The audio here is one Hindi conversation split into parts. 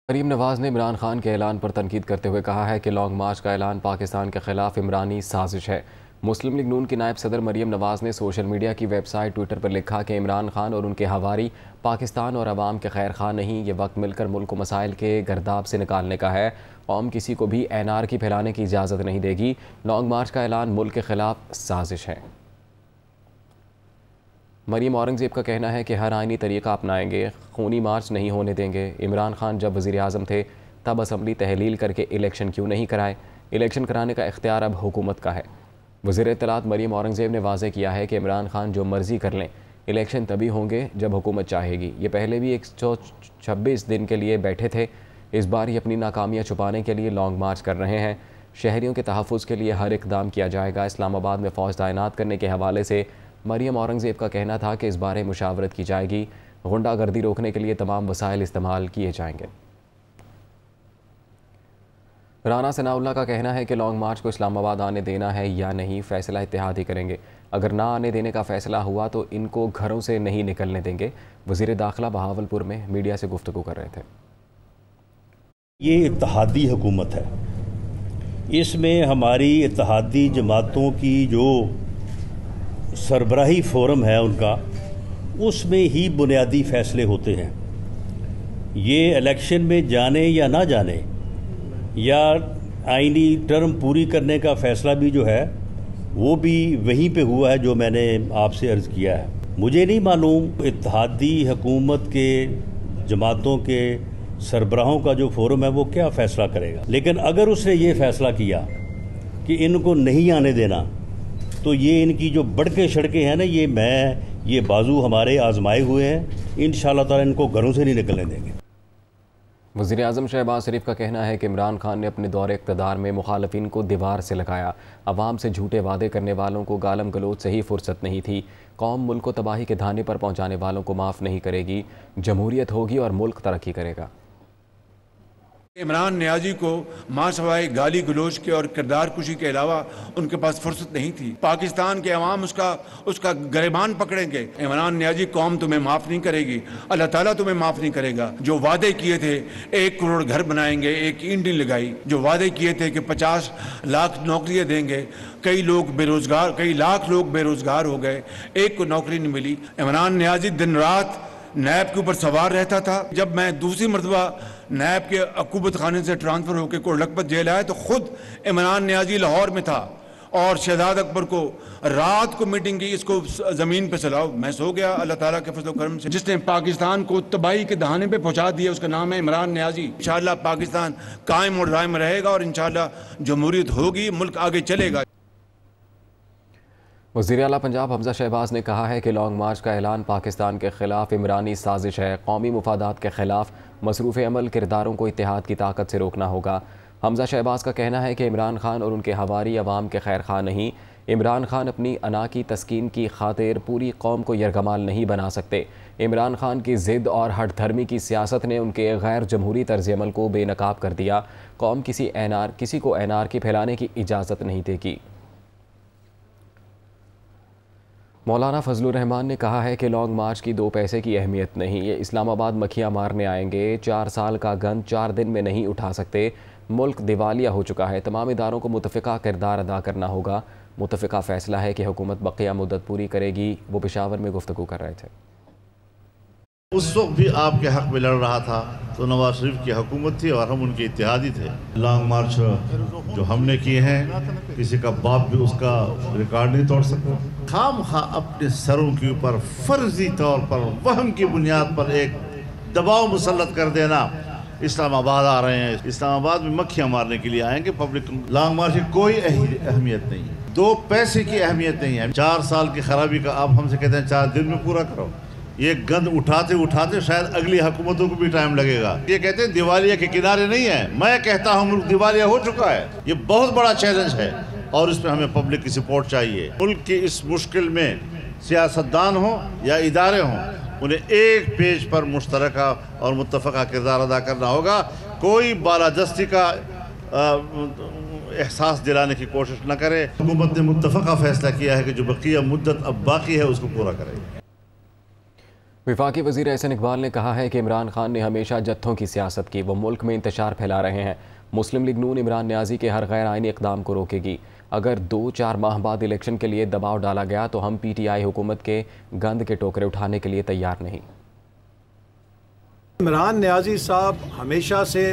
मरीम नवाज ने इमरान खान के ऐलान पर तनकीद करते हुए कहा है कि लॉन्ग मार्च का ऐलान पाकिस्तान के खिलाफ इमरानी साजिश है। मुस्लिम लीग नून की नायब सदर मरीम नवाज ने सोशल मीडिया की वेबसाइट ट्विटर पर लिखा कि इमरान खान और उनके हवारी पाकिस्तान और अवाम के खैर खा नहीं। ये वक्त मिलकर मुल्क को मसाइल के गर्दाब से निकालने का है। कौम किसी को भी एनआरकी फैलाने की इजाज़त नहीं देगी। लॉन्ग मार्च का ऐलान मुल्क के खिलाफ साजिश है। मरीम औरंगज़ेब का कहना है कि हर आइनी तरीक़ा अपनाएंगे, खूनी मार्च नहीं होने देंगे। इमरान खान जब वज़ीर आज़म थे तब असम्बली तहलील करके इलेक्शन क्यों नहीं कराए? इलेक्शन कराने का इख्तियार अब हुकूमत का है। वज़ीर इत्तलात मरीम औरंगज़ेब ने वाज़ेह किया है कि इमरान खान जो मर्ज़ी कर लें, इलेक्शन तभी होंगे जब हुकूमत चाहेगी। ये पहले भी 126 दिन के लिए बैठे थे। इस बार ये अपनी नाकामियाँ छुपाने के लिए लॉन्ग मार्च कर रहे हैं। शहरियों के तहफ़्फ़ुज़ के लिए हर इक़दाम किया जाएगा। इस्लामाबाद में फ़ौज तैनात करने के हवाले से मरीम औरंगज़ेब का कहना था कि इस बारे मुशावरत की जाएगी। गुंडागर्दी रोकने के लिए तमाम वसाइल इस्तेमाल किए जाएंगे। राना सनाउल्लाह का कहना है कि लॉन्ग मार्च को इस्लामाबाद आने देना है या नहीं, फ़ैसला इत्तेहाद ही करेंगे। अगर ना आने देने का फ़ैसला हुआ तो इनको घरों से नहीं निकलने देंगे। वज़ीर दाखिला बहावलपुर में मीडिया से गुफ्तगू कर रहे थे। ये इत्तेहादी हुकूमत है, इसमें हमारी इत्तेहादी जमातों की जो सरबराही फोरम है उनका, उसमें ही बुनियादी फ़ैसले होते हैं। ये इलेक्शन में जाने या ना जाने या आइनी टर्म पूरी करने का फ़ैसला भी जो है वो भी वहीं पे हुआ है जो मैंने आपसे अर्ज़ किया है। मुझे नहीं मालूम इत्तेहादी हुकूमत के जमातों के सरबराहों का जो फोरम है वो क्या फ़ैसला करेगा, लेकिन अगर उसने ये फ़ैसला किया कि इनको नहीं आने देना तो ये इनकी जो बढ़के सड़कें हैं ना, ये बाजू हमारे आजमाए हुए हैं। इंशाअल्लाह ताला इनको घरों से नहीं निकलने देंगे। वज़ीर आज़म शहबाज शरीफ का कहना है कि इमरान खान ने अपने दौरे इक़्तिदार में मुखालफिन को दीवार से लगाया। अवाम से झूठे वादे करने वालों को गालम गलोच से ही फुर्सत नहीं थी। कौम मुल्क को तबाही के धाने पर पहुँचाने वालों को माफ़ नहीं करेगी। जमहूरियत होगी और मुल्क तरक्की करेगा। इमरान नियाजी को मां सवाए गाली गलोच के और किरदार कुशी के अलावा उनके पास फुर्सत नहीं थी। पाकिस्तान के अवाम उसका गिरबान पकड़ेंगे। इमरान नियाजी, कौम तुम्हें माफ़ नहीं करेगी, अल्लाह ताला तुम्हें माफ़ नहीं करेगा। जो वादे किए थे 1 करोड़ घर बनाएंगे, एक ईंट नहीं लगाई। जो वादे किए थे कि 50 लाख नौकरियां देंगे, कई लाख लोग बेरोजगार हो गए, एक को नौकरी नहीं मिली। इमरान नियाजी दिन रात नैब के ऊपर सवार रहता था। जब मैं दूसरी मरतबा नैब के अकूबत खाने से ट्रांसफ़र होकर कोटलखपत जेल आया तो खुद इमरान नियाजी लाहौर में था और शहजाद अकबर को रात को मीटिंग की, इसको ज़मीन पे चलाओ। मैं सो गया। अल्लाह ताला के फज़ल करम से जिसने पाकिस्तान को तबाही के दहाने पे पहुंचा दिया, उसका नाम है इमरान नियाजी। इंशाअल्लाह पाकिस्तान कायम और दायम रहेगा और इंशाअल्लाह जमहूरियत होगी, मुल्क आगे चलेगा। वज़ीर आला पंजाब हमज़ा शहबाज ने कहा है कि लॉन्ग मार्च का ऐलान पाकिस्तान के ख़िलाफ़ इमरानी साजिश है। कौमी मुफादात के ख़िलाफ़ मसरूफ़ अमल किरदारों को इत्तेहाद की ताकत से रोकना होगा। हमज़ा शहबाज का कहना है कि इमरान खान और उनके हवारी अवाम के खैर खा नहीं। इमरान खान अपनी अना की तस्कीन की खातिर पूरी कौम को यरगमाल नहीं बना सकते। इमरान खान की ज़िद और हट धर्मी की सियासत ने उनके गैर जमहूरी तर्ज़ अमल को बेनकाब कर दिया। कौम किसी को एनआरकी फैलाने की इजाज़त नहीं देगी। मौलाना फजलुर रहमान ने कहा है कि लॉन्ग मार्च की 2 पैसे की अहमियत नहीं। ये इस्लामाबाद मक्खियाँ मारने आएंगे। 4 साल का गंद 4 दिन में नहीं उठा सकते। मुल्क दिवालिया हो चुका है। तमाम इदारों को मुतफ़िका किरदार अदा करना होगा। मुतफ़िका फ़ैसला है कि हुकूमत बक़िया मुद्दत पूरी करेगी। वो पेशावर में गुफ्तगू कर रहे थे। उस वक्त भी आपके हक़ में लड़ रहा था तो नवाज शरीफ की हुकूमत थी और हम उनके इत्तेहादी थे। लॉन्ग मार्च जो हमने किए हैं, किसी का बाप भी उसका रिकॉर्ड नहीं तोड़ सकता। खामखा अपने सरों के ऊपर फर्जी तौर पर वहम की बुनियाद पर एक दबाव मुसल्लत कर देना। इस्लामाबाद आ रहे हैं, इस्लामाबाद में मक्खियाँ मारने के लिए आएंगे। पब्लिक लॉन्ग मार्च की कोई अहमियत नहीं है, 2 पैसे की अहमियत नहीं है। 4 साल की खराबी का आप हमसे कहते हैं 4 दिन में पूरा करो। ये गंद उठाते उठाते शायद अगली हुकूमतों को भी टाइम लगेगा। ये कहते हैं दिवालिया के किनारे नहीं है, मैं कहता हूँ मुल्क दिवालिया हो चुका है। ये बहुत बड़ा चैलेंज है और इसमें हमें पब्लिक की सपोर्ट चाहिए। मुल्क की इस मुश्किल में सियासतदान हो या इदारे हों, उन्हें एक पेज पर मुश्तरका और मुत्तफ़क़ा किरदार अदा करना होगा। कोई बालादस्ती का एहसास दिलाने की कोशिश न करे। हुकूमत ने मुत्तफ़क़ा फ़ैसला किया है कि जो बक़िया मुद्दत अब बाकी है उसको पूरा करेगी। वफाकी वज़ीर एहसन इकबाल ने कहा है कि इमरान खान ने हमेशा जत्थों की सियासत की, वो मुल्क में इंतशार फैला रहे हैं। मुस्लिम लीग नून इमरान न्याजी के हर गैर आइनी इक़दाम को रोकेगी। अगर 2-4 माह बाद इलेक्शन के लिए दबाव डाला गया तो हम PTI हुकूमत के गंद के टोकरे उठाने के लिए तैयार नहीं। इमरान न्याजी साहब हमेशा से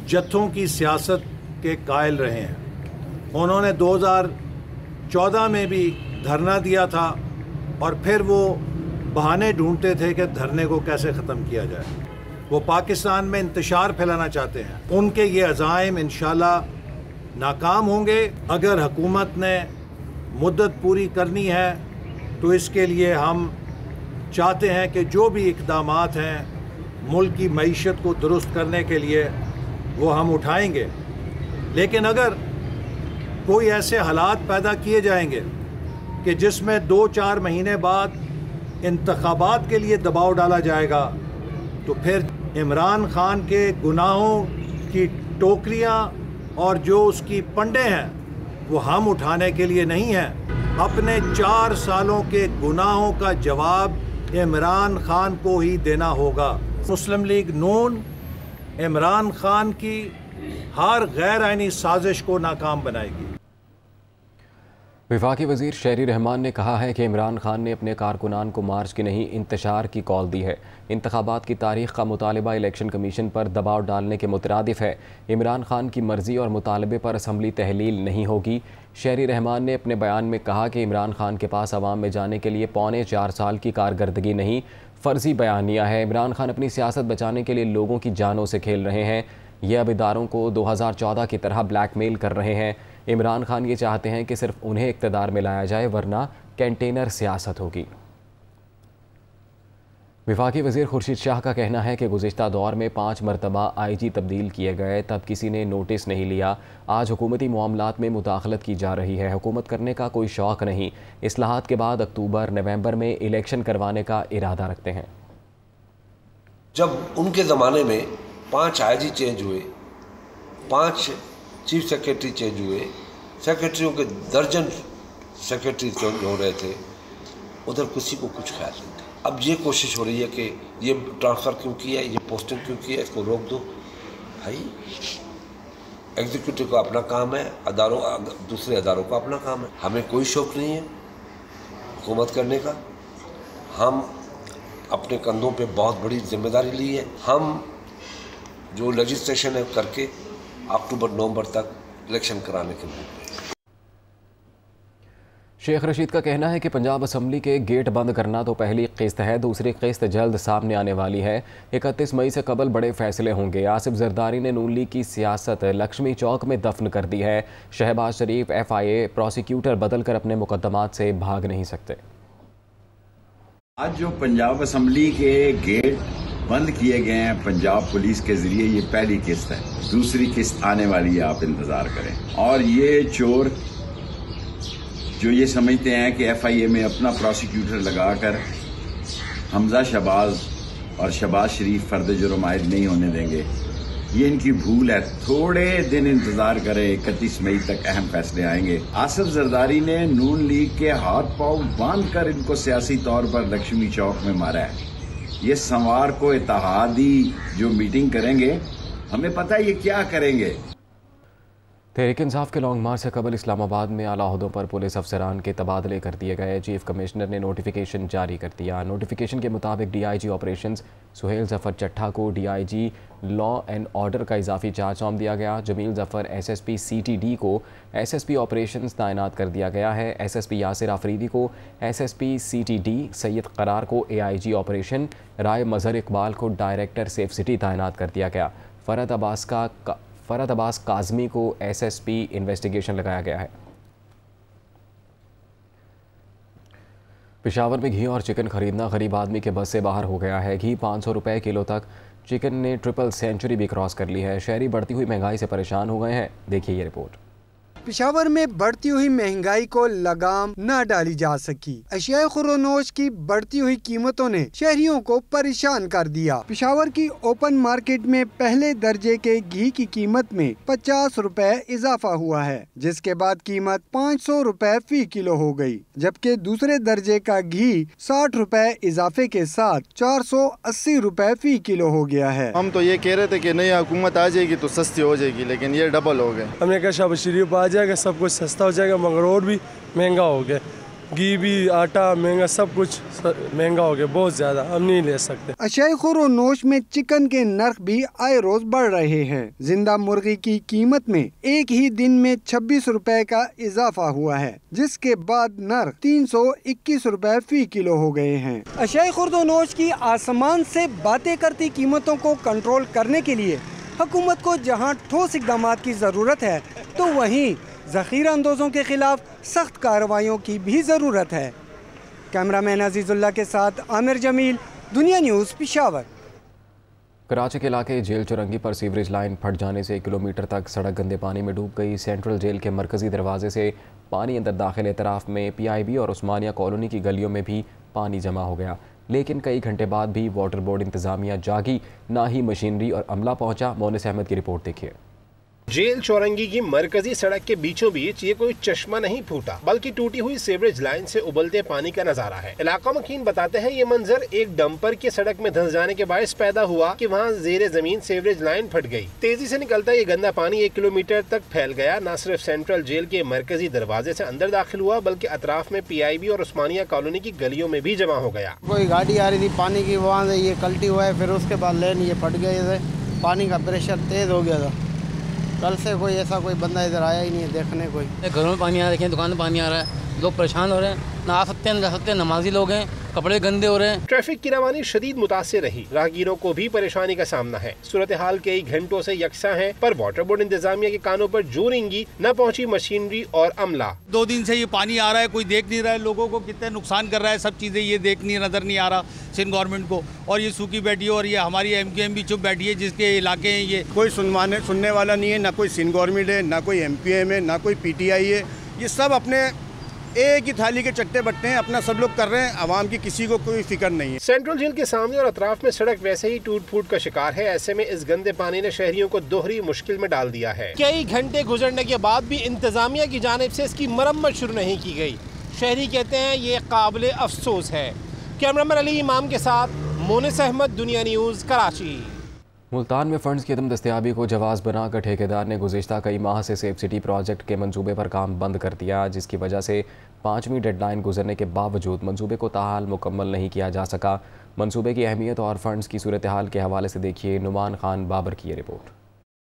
जत्थों की सियासत के कायल रहे हैं। उन्होंने 2014 में भी धरना दिया था और फिर वो बहाने ढूंढते थे कि धरने को कैसे ख़त्म किया जाए। वो पाकिस्तान में इंतशार फैलाना चाहते हैं। उनके ये अज़ाइम इंशाल्लाह नाकाम होंगे। अगर हुकूमत ने मुद्दत पूरी करनी है तो इसके लिए हम चाहते हैं कि जो भी इक़दामात हैं मुल्क की मईशत को दुरुस्त करने के लिए वो हम उठाएंगे। लेकिन अगर कोई ऐसे हालात पैदा किए जाएंगे कि जिसमें 2-4 महीने बाद इंतखाबात के लिए दबाव डाला जाएगा तो फिर इमरान खान के गुनाहों की टोकरियां और जो उसकी पंडे हैं वो हम उठाने के लिए नहीं हैं। अपने 4 सालों के गुनाहों का जवाब इमरान खान को ही देना होगा। मुस्लिम लीग नून इमरान खान की हर गैर आइनी साजिश को नाकाम बनाएगी। वफाकी वज़ीर शहरी रहमान ने कहा है कि इमरान खान ने अपने कारकुनान को मार्च की नहीं इंतशार की कॉल दी है। इंतखाबात की तारीख का मुतालबा इलेक्शन कमीशन पर दबाव डालने के मुतरादिफ है। इमरान खान की मर्ज़ी और मुतालबे पर असम्बली तहलील नहीं होगी। शहरी रहमान ने अपने बयान में कहा कि इमरान खान के पास अवाम में जाने के लिए 4.25 साल की कारकर्दगी नहीं, फ़र्जी बयानिया है। इमरान खान अपनी सियासत बचाने के लिए लोगों की जानों से खेल रहे हैं। ये अब इदारों को 2014 की तरह ब्लैकमेल कर रहे हैं। इमरान खान ये चाहते हैं कि सिर्फ उन्हें इक़्तिदार में लाया जाए, वरना कंटेनर सियासत होगी। वफाकी वज़ीर खुर्शीद शाह का कहना है कि गुज़िश्ता दौर में 5 मरतबा IG तब्दील किए गए, तब किसी ने नोटिस नहीं लिया। आज हुकूमती मामलात में मुदाखलत की जा रही है। हुकूमत करने का कोई शौक़ नहीं। इस्लाहात के बाद अक्टूबर-नवंबर में इलेक्शन करवाने का इरादा रखते हैं। जब उनके ज़माने में 5 IG चेंज हुए, 5 चीफ सेक्रेटरी चेंज हुए, सेक्रेटरियों के दर्जन सेक्रेटरी चेंज हो रहे थे, उधर किसी को कुछ ख्याल नहीं था। अब ये कोशिश हो रही है कि ये ट्रांसफ़र क्यों किया, ये पोस्टिंग क्यों किया, इसको रोक दो। भाई एग्जीक्यूटिव का अपना काम है, दूसरे अदारों का अपना काम है। हमें कोई शौक़ नहीं है हुकूमत करने का। हम अपने कंधों पे बहुत बड़ी जिम्मेदारी ली है। हम जो लेजिस्लेशन है करके अक्टूबर-नवंबर तक इलेक्शन कराने के लिए। शेख रशीद का कहना है कि पंजाब असम्बली के गेट बंद करना तो पहली किस्त है, दूसरी किस्त जल्द सामने आने वाली है। 31 मई से कबल बड़े फैसले होंगे। आसिफ जरदारी ने नून लीग की सियासत लक्ष्मी चौक में दफन कर दी है। शहबाज शरीफ FIA प्रोसिक्यूटर बदल कर अपने मुकदमात से भाग नहीं सकते। आज जो पंजाब असम्बली के गेट बंद किए गए हैं पंजाब पुलिस के जरिए, ये पहली किस्त है। दूसरी किस्त आने वाली है, आप इंतजार करें। और ये चोर जो ये समझते हैं कि FIA में अपना प्रोसिक्यूटर लगाकर हमजा शहबाज और शहबाज शरीफ फर्द जुर्म आयद नहीं होने देंगे, ये इनकी भूल है। थोड़े दिन इंतजार करें, 31 मई तक अहम फैसले आएंगे। आसिफ जरदारी ने नून लीग के हाथ पांव बांध कर इनको सियासी तौर पर लक्ष्मी चौक में मारा है। ये संवार को इत्तेहादी जो मीटिंग करेंगे, हमें पता है ये क्या करेंगे। तहरीक इंसाफ के लॉन्ग मार्च से कबल इस्लामाबाद में आला ओहदों पर पुलिस अफसरान के तबादले कर दिए गए। चीफ कमिश्नर ने नोटिफिकेशन जारी कर दिया। नोटिफिकेशन के मुताबिक DIG ऑपरेशंस सुहेल जफर चट्ठा को DIG लॉ एंड ऑर्डर का इजाफी चार्ज सौंप दिया गया। जमील जफर SSP CTD को SSP ऑपरेशंस तैनात कर दिया गया है। SSP यासिर आफरीदी को SSP CTD, सैयद करार को AIG ऑपरेशन, राय मजहर इकबाल को डायरेक्टर सेफ सिटी तैनात कर दिया गया। फ़रद अब्बास काज़मी को SSP इन्वेस्टिगेशन लगाया गया है। पेशावर में घी और चिकन खरीदना गरीब आदमी के बस से बाहर हो गया है। घी 500 रुपये किलो तक, चिकन ने ट्रिपल सेंचुरी भी क्रॉस कर ली है। शहरी बढ़ती हुई महंगाई से परेशान हो गए हैं। देखिए ये रिपोर्ट। पेशावर में बढ़ती हुई महंगाई को लगाम न डाली जा सकी। अशियाए खुरोनोश की बढ़ती हुई कीमतों ने शहरियों को परेशान कर दिया। पेशावर की ओपन मार्केट में पहले दर्जे के घी की कीमत में 50 रुपए इजाफा हुआ है, जिसके बाद कीमत 500 रुपए फी किलो हो गई, जबकि दूसरे दर्जे का घी 60 रुपए इजाफे के साथ 480 रुपए फी किलो हो गया है। हम तो ये कह रहे थे कि नई हुकूमत आ जाएगी तो सस्ती हो जाएगी, लेकिन ये डबल हो गए। हमने कहा शाबाश शरीफ आ जाएगा, सब कुछ सस्ता हो जाएगा, मगर और भी महंगा हो गया। घी भी, आटा महंगा, सब कुछ महंगा हो गया, बहुत ज्यादा, हम नहीं ले सकते। अशियाए खुरोनोश में चिकन के नर्ख भी आए रोज बढ़ रहे हैं। जिंदा मुर्गी की कीमत में एक ही दिन में 26 रुपए का इजाफा हुआ है, जिसके बाद नर्ख 321 रुपए फी किलो हो गए हैं। अशियाए खुरोनोश की आसमान से बातें करती कीमतों को कंट्रोल करने के लिए हुकूमत को जहां ठोस इक़दामात की जरूरत है, तो वहीं ज़ख़ीरा अंदोज़ों के खिलाफ सख्त कार्रवाइयों की भी ज़रूरत है। कैमरामैन अजीज़ुल्लाह के साथ आमिर जमील, दुनिया न्यूज़, पेशावर। कराची के इलाके जेल चौरंगी पर सीवरेज लाइन फट जाने से 1 किलोमीटर तक सड़क गंदे पानी में डूब गई। सेंट्रल जेल के मरकजी दरवाजे से पानी अंदर दाखिल एतराफ़ में PIB और उस्मानिया कॉलोनी की गलियों में भी पानी जमा हो गया, लेकिन कई घंटे बाद भी वाटर बोर्ड इंतज़ामिया जागी, ना ही मशीनरी और अमला पहुँचा। मोनिस अहमद की रिपोर्ट देखिए। जेल चौरंगी की मरकजी सड़क के बीचों बीच ये कोई चश्मा नहीं फूटा, बल्कि टूटी हुई सीवरेज लाइन से उबलते पानी का नजारा है। इलाका मकीन बताते हैं ये मंजर एक डंपर के सड़क में धंस जाने के बायस पैदा हुआ कि वहाँ जेरे जमीन सीवरेज लाइन फट गई। तेजी से निकलता ये गंदा पानी 1 किलोमीटर तक फैल गया। न सिर्फ सेंट्रल जेल के मरकजी दरवाजे से अंदर दाखिल हुआ, बल्कि अतराफ में PIB और उस्मानिया कॉलोनी की गलियों में भी जमा हो गया। कोई गाड़ी आ रही थी पानी की, वहाँ से ये कल्टी हुआ है, फिर उसके बाद लेन ये फट गए, पानी का प्रेशर तेज हो गया था। कल से कोई ऐसा कोई बंदा इधर आया ही नहीं है देखने। कोई घरों में पानी आ रहा है, दुकान में पानी आ रहा है, लोग परेशान हो रहे हैं, ना आ सकते हैं ना जा सकते हैं, नमाजी लोग हैं, कपड़े गंदे हो रहे हैं। ट्रैफिक की रवानी शदीद मुतासिर रही, राहगीरों को भी परेशानी का सामना है। सूरत हाल कई घंटों से यकसा है, पर वाटर बोर्ड इंतजामिया के कानों पर जू रेंगी, न पहुंची मशीनरी और अमला। 2 दिन से ये पानी आ रहा है, कोई देख नहीं रहा है, लोगों को कितने नुकसान कर रहा है, सब चीजें ये नजर नहीं आ रहा सिंध गवर्नमेंट को। और ये सूखी बैठी है और ये हमारी MQM भी चुप बैठी है, जिसके इलाके हैं ये कोई सुनने वाला नहीं है, ना कोई सिंध गवर्नमेंट है, ना कोई MQM है, ना कोई PTI है। ये सब अपने एक ही थाली के चट्टे बट्टे हैं, अपना सब लोग कर रहे हैं, आवाम की किसी को कोई फिक्र नहीं है। सेंट्रल जेल के सामने और अतराफ में सड़क वैसे ही टूट फूट का शिकार है। ऐसे में इस गंदे पानी ने शहरियों को दोहरी मुश्किल में डाल दिया है। कई घंटे गुजरने के बाद भी इंतजामिया की जानिब से इसकी मरम्मत शुरू नहीं की गई। शहरी कहते हैं ये काबिल अफसोस है। कैमरामैन अली इमाम के साथ मोनिस अहमद, दुनिया न्यूज़, कराची। मुल्तान में फंड्स की अदम दस्तयाबी को जवाज़ बनाकर ठेकेदार ने गुज़िश्ता कई माह से सेफ सिटी प्रोजेक्ट के मंसूबे पर काम बंद कर दिया, जिसकी वजह से 5वीं डेडलाइन गुजरने के बावजूद मंसूबे को ताहाल मुकम्मल नहीं किया जा सका। मंसूबे की अहमियत और फंड्स की सूरत हाल के हवाले से देखिए नुमान खान बाबर की रिपोर्ट।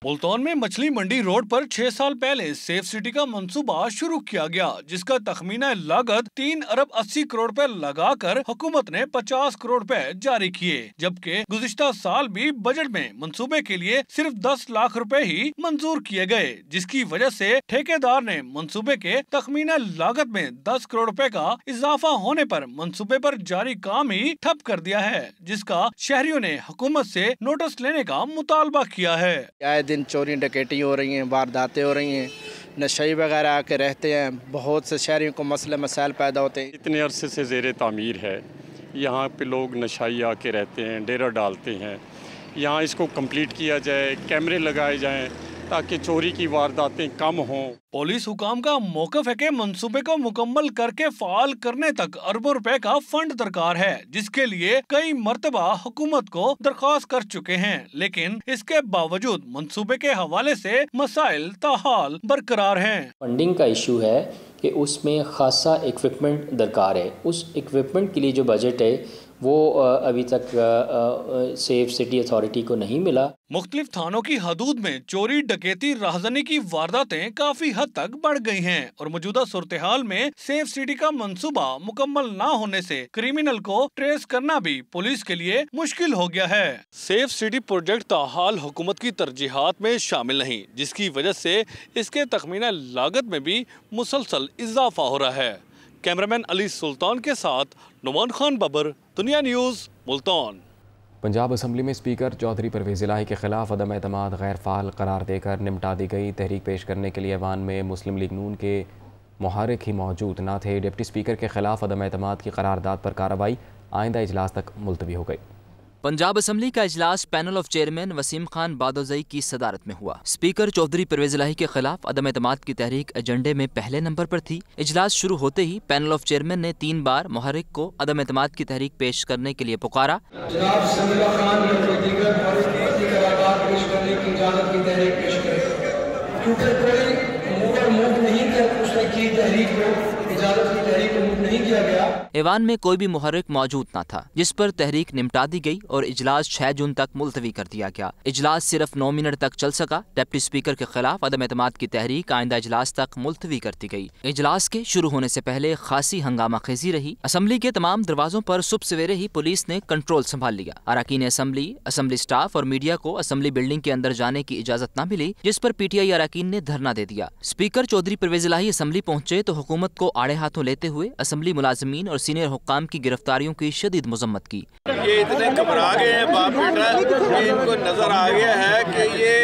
मुल्तान में मछली मंडी रोड पर 6 साल पहले सेफ सिटी का मंसूबा शुरू किया गया, जिसका तखमीना लागत 3 अरब 80 करोड़ रुपए लगाकर हुकूमत ने 50 करोड़ रुपए जारी किए, जबकि गुज़िश्ता साल भी बजट में मंसूबे के लिए सिर्फ 10 लाख रुपए ही मंजूर किए गए, जिसकी वजह से ठेकेदार ने मंसूबे के तखमीना लागत में 10 करोड़ रुपए का इजाफा होने पर मंसूबे पर जारी काम ही ठप कर दिया है, जिसका शहरियों ने हुकूमत से नोटिस लेने का मुतालबा किया है। दिन चोरी डकैती हो रही हैं, वारदातें हो रही हैं, नशे वगैरह आके रहते हैं, बहुत से शहरियों को मसले मसाइल पैदा होते हैं। इतने अरसे से ज़ेरे तामीर है, यहाँ पे लोग नशाई आके रहते हैं, डेरा डालते हैं। यहाँ इसको कंप्लीट किया जाए, कैमरे लगाए जाएं ताकि चोरी की वारदातें कम हों। पुलिस हुकाम का मौक़िफ़ है कि मंसूबे को मुकम्मल करके फ़ाल करने तक अरबों रुपए का फंड दरकार है, जिसके लिए कई मरतबा हुकूमत को दरख्वास्त कर चुके हैं, लेकिन इसके बावजूद मंसूबे के हवाले से मसाइल ताहाल बरकरार हैं। फंडिंग का इशू है कि उसमें खासा इक्विपमेंट दरकार है। उस इक्विपमेंट के लिए जो बजट है वो अभी तक सेफ सिटी अथॉरिटी को नहीं मिला। मुख्तलिफ थानों की हदूद में चोरी डकैती राहज़नी की वारदातें काफी हद तक बढ़ गई हैं और मौजूदा सूरत हाल में सेफ सिटी का मंसूबा मुकम्मल ना होने से क्रिमिनल को ट्रेस करना भी पुलिस के लिए मुश्किल हो गया है। सेफ सिटी प्रोजेक्ट ताहाल हुकूमत की तरजीहात में शामिल नहीं, जिसकी वजह से इसके तखमीना लागत में भी मुसलसल इजाफा हो रहा है। कैमरामैन अली सुल्तान के साथ नुमान खान बाबर, दुनिया न्यूज़, मुल्तान। पंजाब असम्बली में स्पीकर चौधरी परवेज़ इलाही के खिलाफ अदम एतमाद गैर फ़ाल करार देकर निपटा दी गई। तहरीक पेश करने के लिए ऐवान में मुस्लिम लीग नून के मुहारिक ही मौजूद न थे। डिप्टी स्पीकर के खिलाफ अदम एतमाद की करारदाद पर कार्रवाई आइंदा इजलास तक मुलतवी हो गई। पंजाब असम्बली का इजलास panel of chairman Waseem Khan Badozai की सदारत में हुआ। स्पीकर चौधरी परवेज़ इलाही के खिलाफ अदम एतमाद की तहरीक एजेंडे में पहले नंबर पर थी। इजलास शुरू होते ही पैनल ऑफ चेयरमैन ने 3 बार मुहर्रिक को अदम एतमाद की तहरीक पेश करने के लिए पुकारा। जनाब समीरा खान या दीगर करारदाद पेश करने की इजाजत की तहरीक पेश करें, क्योंकि कोई मूव नहीं कर उसने की तहरीक को इजाजत की तहरीक को मूव नहीं किया गया। ऐवान में कोई भी मुहर्रिक मौजूद न था, जिस पर तहरीक निपटा दी गई और इजलास 6 जून तक मुलतवी कर दिया गया। इजलास सिर्फ 9 मिनट तक चल सका। डिप्टी स्पीकर के खिलाफ अदम एतमाद की तहरीक आइंदा इजलास तक मुलतवी कर दी गई। इजलास के शुरू होने से पहले खासी हंगामा खेजी रही। असम्बली के तमाम दरवाजों पर सुबह सवेरे ही पुलिस ने कंट्रोल संभाल लिया। अरकान असम्बली, असम्बली स्टाफ और मीडिया को असम्बली बिल्डिंग के अंदर जाने की इजाजत न मिली, जिस पर PTI अरकान ने धरना दे दिया। स्पीकर चौधरी परवेज़ इलाही असम्बली पहुंचे तो हुकूमत को आड़े हाथों लेते हुए असम्बली मुलाजमीन और सीनियर हुक्काम की गिरफ्तारियों की शदीद मजम्मत की। ये इतने घबरा गए हैं बाप बेटा कि इनको नजर आ गया है कि ये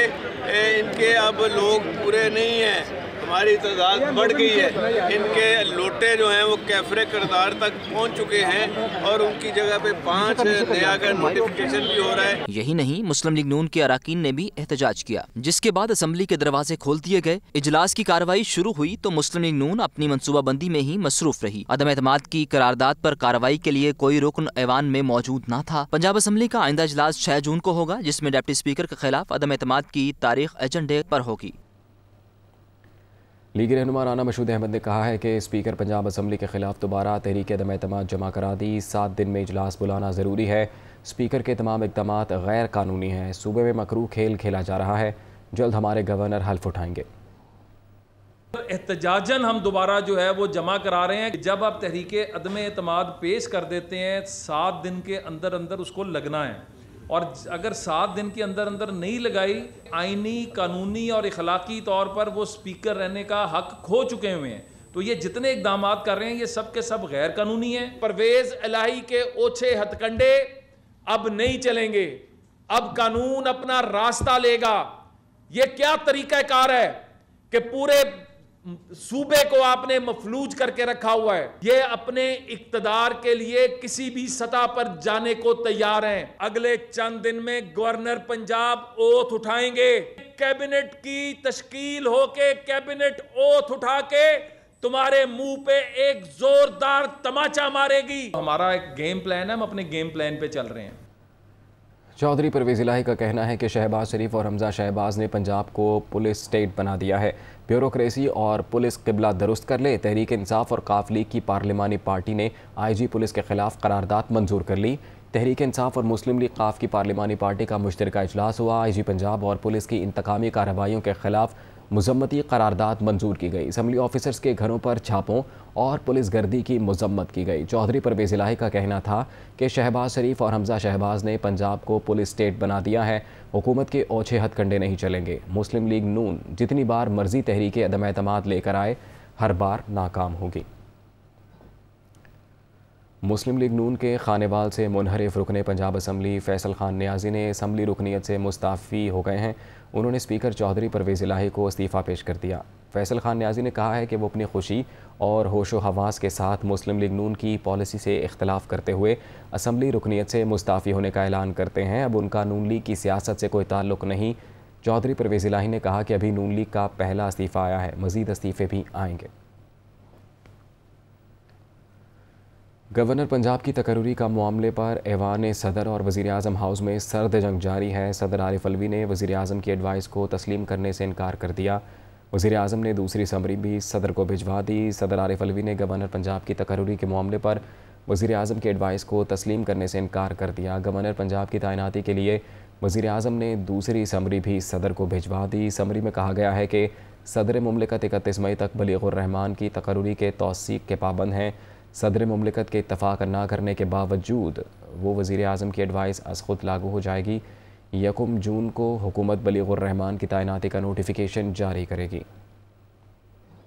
इनके अब लोग पूरे नहीं हैं, हमारी तादाद बढ़ गई है। इनके लोटे जो हैं वो कैफरे किरदार तक पहुंच चुके हैं और उनकी जगह पे 5 नया का नोटिफिकेशन भी हो रहा है। यही नहीं, मुस्लिम लीग नून के अरकान ने भी एहतजाज किया, जिसके बाद असम्बली के दरवाजे खोल दिए गए। इजलास की कार्रवाई शुरू हुई तो मुस्लिम लीग नून अपनी मनसूबाबंदी में ही मसरूफ रही। अदम एतमाद की करारदाद पर कार्रवाई के लिए कोई रुकन ऐवान में मौजूद न था। पंजाब असम्बली का आइंदा इजलास 6 जून को होगा, जिसमें डिप्टी स्पीकर के खिलाफ अदम एतमाद की तारीख एजेंडे पर होगी। लीगी रहनुमा राना मशहूद अहमद ने कहा है कि स्पीकर पंजाब असम्बली के खिलाफ दोबारा तहरीक अदम एतमाद जमा करा दी। 7 दिन में इजलास बुलाना ज़रूरी है। स्पीकर के तमाम इक़दाम गैर कानूनी हैं। सूबे में मकरू खेल खेला जा रहा है। जल्द हमारे गवर्नर हल्फ उठाएंगे। एहतजाजन हम दोबारा जो है वो जमा करा रहे हैं। जब आप तहरीक अदम एतमाद पेश कर देते हैं, 7 दिन के अंदर अंदर उसको लगना है, और अगर 7 दिन के अंदर अंदर नहीं लगाई, आईनी, कानूनी और इखलाकी तौर पर वो स्पीकर रहने का हक खो चुके हुए हैं। तो ये जितने इकदाम कर रहे हैं ये सब के सब गैर कानूनी हैं। परवेज़ इलाही के ओछे हथकंडे अब नहीं चलेंगे, अब कानून अपना रास्ता लेगा। ये क्या तरीकाकार है कि पूरे सूबे को आपने मफलूज करके रखा हुआ है। ये अपने इक्तदार के लिए किसी भी सतह पर जाने को तैयार हैं। अगले चंद दिन में गवर्नर पंजाब ओथ उठाएंगे। कैबिनेट की तश्कील होके कैबिनेट ओथ उठा के तुम्हारे मुंह पे एक जोरदार तमाचा मारेगी। हमारा एक गेम प्लान है, हम अपने गेम प्लान पे चल रहे हैं। चौधरी परवेज़ इलाही का कहना है कि शहबाज शरीफ और हमजा शहबाज ने पंजाब को पुलिस स्टेट बना दिया है। ब्यूरोक्रेसी और पुलिस किबला दुरुस्त कर ले। तहरीक इंसाफ और काफ लीग की पार्लिमानी पार्टी ने IG पुलिस के खिलाफ करारदाद मंजूर कर ली। तहरीक इंसाफ और मुस्लिम लीग काफ की पार्लिमानी पार्टी का मुश्तरका इजलास हुआ। IG पंजाब और पुलिस की इंतकामी कार्रवाइयों के खिलाफ मुजम्मती करारदाद मंजूर की गई। असम्बली ऑफिसर्स के घरों पर छापों और पुलिस गर्दी की मजम्मत की गई। चौधरी परवेज़ इलाही का कहना था कि शहबाज शरीफ और हमजा शहबाज ने पंजाब को पुलिस स्टेट बना दिया है। हुकूमत के ओछे हथकंडे नहीं चलेंगे। मुस्लिम लीग नून जितनी बार मर्जी तहरीक अदम एतमाद लेकर आए, हर बार नाकाम होगी। मुस्लिम लीग नून के खानेवाल से मुनहरिफ रुकने पंजाब असम्बली फैसल खान नियाजी ने असम्बली रुकनीत से मुस्ताफ़ी हो गए हैं। उन्होंने स्पीकर चौधरी परवेज़ इलाही को इस्तीफ़ा पेश कर दिया। फैसल खान नियाजी ने कहा है कि वो अपनी खुशी और होशो हवास के साथ मुस्लिम लीग नून की पॉलिसी से इख्तलाफ करते हुए असम्बली रुकनीत से मुस्ताफ़ी होने का ऐलान करते हैं। अब उनका नून लीग की सियासत से कोई ताल्लुक़ नहीं। चौधरी परवेज़ इलाही ने कहा कि अभी नून लीग का पहला इस्तीफ़ा आया है, मज़ीद इस्तीफ़े भी आएंगे। गवर्नर पंजाब की तकर्री का मामले पर ऐवान सदर और वज़ीर-ए-आज़म हाउस में सर्द जंग जारी है। सदर आरिफ अलवी ने वज़ीर-ए-आज़म की एडवाइस को तस्लीम करने से इनकार कर दिया। वज़ीर-ए-आज़म ने दूसरी समरी भी सदर को भिजवा दी। सदर आरिफ अलवी ने गवर्नर पंजाब की तकर्री के मामले पर वज़ीर-ए-आज़म की एडवाइस को तस्लीम करने से इनकार कर दिया। गवर्नर पंजाब की तैनाती के लिए वज़ीर-ए-आज़म ने दूसरी समरी भी सदर को भिजवा दी। समरी में कहा गया है कि सदर मुमलिकत 31 मई तक बलीगुर रहमान की तकर्री के तौसीक के पाबंद हैं। सदर मुमलिकत के इत्तफ़ाक़ ना करने के बावजूद वो वज़ीर-ए-आज़म की एडवाइस अज़ खुद लागू हो जाएगी। 1 जून को हुकूमत बलीगुर रहमान की तैनाती का नोटिफिकेशन जारी करेगी।